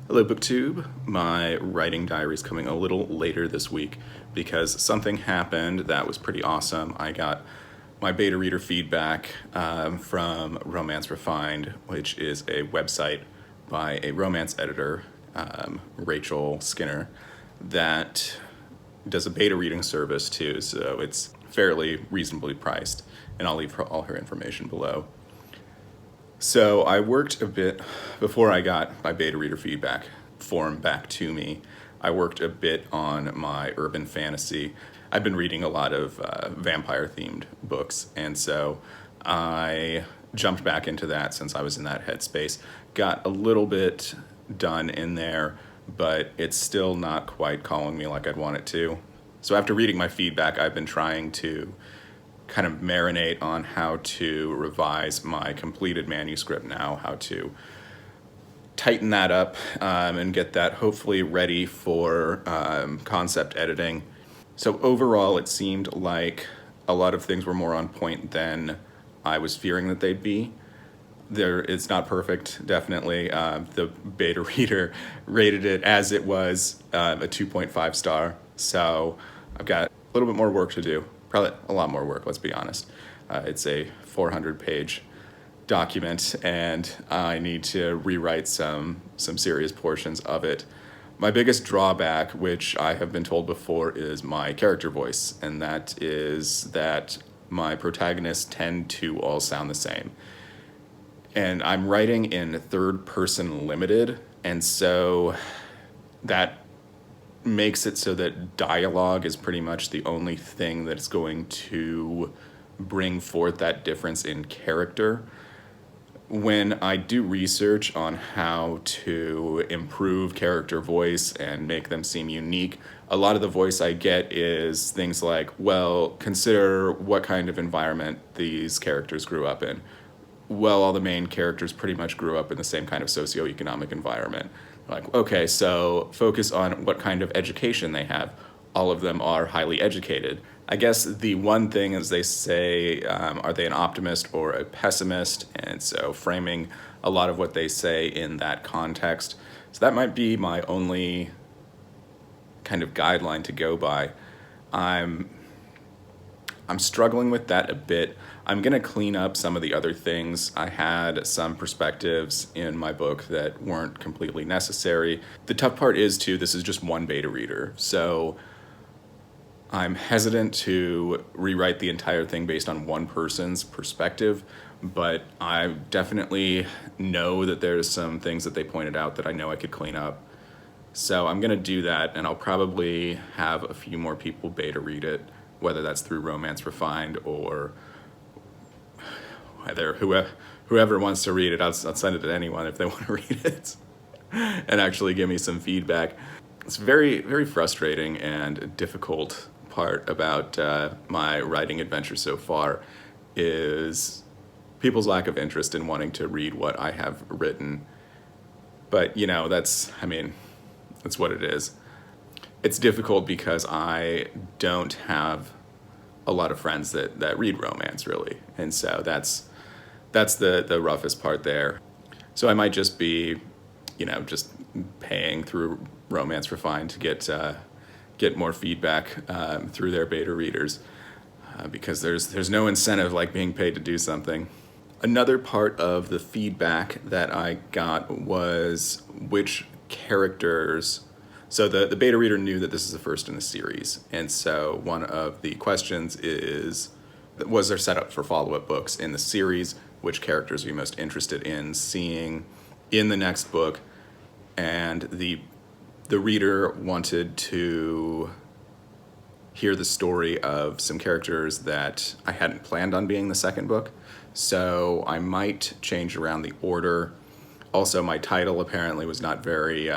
Hello BookTube. My writing diary is coming a little later this week because something happened that was pretty awesome. I got my beta reader feedback from Romance Refined, which is a website by a romance editor, Rachel Skinner, that does a beta reading service too, so it's fairly reasonably priced, and I'll leave all her information below. So I worked a bit, before I got my beta reader feedback form back to me, I worked a bit on my urban fantasy. I've been reading a lot of vampire-themed books, and so I jumped back into that since I was in that headspace. Got a little bit done in there, but it's still not quite calling me like I'd want it to. So after reading my feedback, I've been trying to kind of marinate on how to revise my completed manuscript now, how to tighten that up and get that hopefully ready for concept editing. So overall, it seemed like a lot of things were more on point than I was fearing that they'd be. It's not perfect, definitely. The beta reader rated it as it was a 2.5 star. So I've got a little bit more work to do. Probably a lot more work, let's be honest. It's a 400-page document, and I need to rewrite some serious portions of it. My biggest drawback, which I have been told before, is my character voice, and that is that my protagonists tend to all sound the same. And I'm writing in third-person limited, and so that makes it so that dialogue is pretty much the only thing that's going to bring forth that difference in character. When I do research on how to improve character voice and make them seem unique, a lot of the voice I get is things like, well, consider what kind of environment these characters grew up in. Well, all the main characters pretty much grew up in the same kind of socioeconomic environment. Like, okay, so focus on what kind of education they have. All of them are highly educated. I guess the one thing is they say, are they an optimist or a pessimist? And so framing a lot of what they say in that context. So that might be my only kind of guideline to go by. I'm struggling with that a bit. I'm going to clean up some of the other things. I had some perspectives in my book that weren't completely necessary. The tough part is, too, this is just one beta reader. So I'm hesitant to rewrite the entire thing based on one person's perspective, but I definitely know that there's some things that they pointed out that I know I could clean up. So I'm going to do that, and I'll probably have a few more people beta read it, whether that's through Romance Refined or whether whoever wants to read it. I'll send it to anyone if they want to read it and actually give me some feedback. It's very, very frustrating and difficult part about my writing adventure so far is people's lack of interest in wanting to read what I have written. But, you know, that's what it is. It's difficult because I don't have a lot of friends that read romance, really. And so that's the roughest part there. So I might just be, just paying through Romance Refined to get more feedback through their beta readers because there's no incentive like being paid to do something. Another part of the feedback that I got was which characters. So the beta reader knew that this is the first in the series, and so one of the questions was there setup for follow-up books in the series? Which characters are you most interested in seeing in the next book? And the reader wanted to hear the story of some characters that I hadn't planned on being the second book, so I might change around the order. Also, my title apparently was not very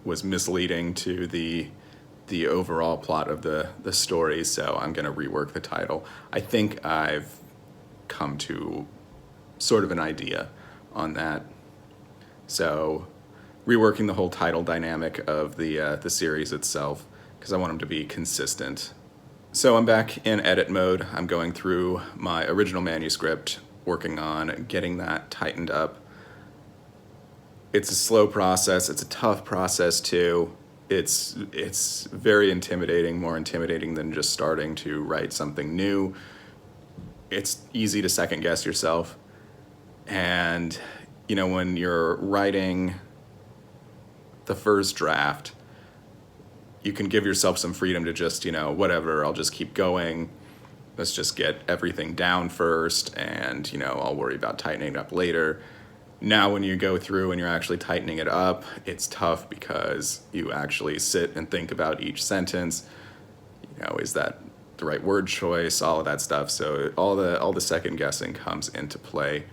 was misleading to the overall plot of the story, so I'm going to rework the title. I think I've come to sort of an idea on that. So reworking the whole title dynamic of the series itself, because I want them to be consistent. So I'm back in edit mode. I'm going through my original manuscript, working on getting that tightened up. It's a slow process. It's a tough process too. It's very intimidating, more intimidating than just starting to write something new. It's easy to second guess yourself. And, when you're writing the first draft, you can give yourself some freedom to just, whatever, I'll just keep going. Let's just get everything down first, and, I'll worry about tightening it up later. Now, when you go through and you're actually tightening it up, it's tough because you actually sit and think about each sentence. Is that the right word choice? All of that stuff. So all the second guessing comes into play,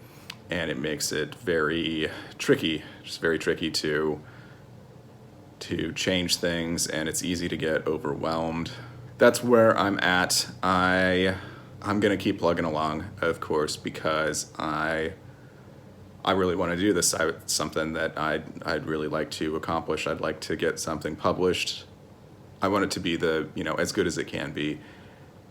and it makes it very tricky. Just very tricky to change things, and it's easy to get overwhelmed. That's where I'm at. I'm gonna keep plugging along, of course, because I really want to do this. It's something that I'd really like to accomplish. I'd like to get something published. I want it to be as good as it can be.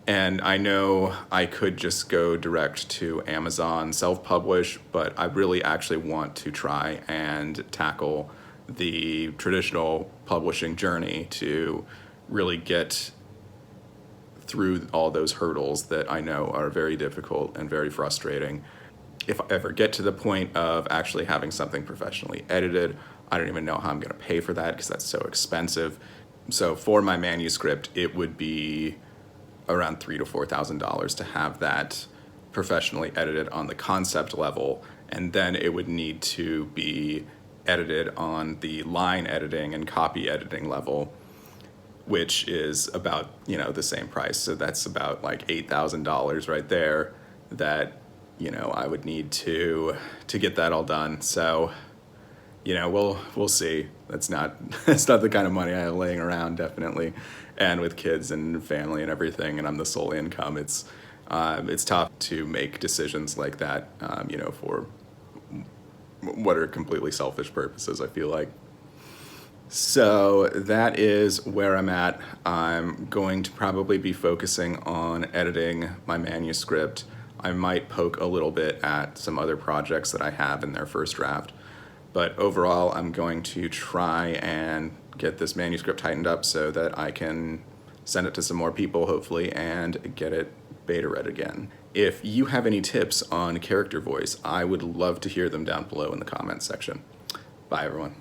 And I know I could just go direct to Amazon, self-publish, but I really actually want to try and tackle the traditional publishing journey to really get through all those hurdles that I know are very difficult and very frustrating. If I ever get to the point of actually having something professionally edited, I don't even know how I'm going to pay for that because that's so expensive. So for my manuscript, it would be around $3,000 to $4,000 to have that professionally edited on the concept level, and then it would need to be edited on the line editing and copy editing level, which is about the same price. So that's about like $8,000 right there that I would need to get that all done. So we'll see. That's not the kind of money I have laying around, definitely. And with kids and family and everything, and I'm the sole income, it's tough to make decisions like that, for what are completely selfish purposes, I feel like. So that is where I'm at. I'm going to probably be focusing on editing my manuscript. I might poke a little bit at some other projects that I have in their first draft. But overall, I'm going to try and get this manuscript tightened up so that I can send it to some more people, hopefully, and get it beta read again. If you have any tips on character voice, I would love to hear them down below in the comments section. Bye, everyone.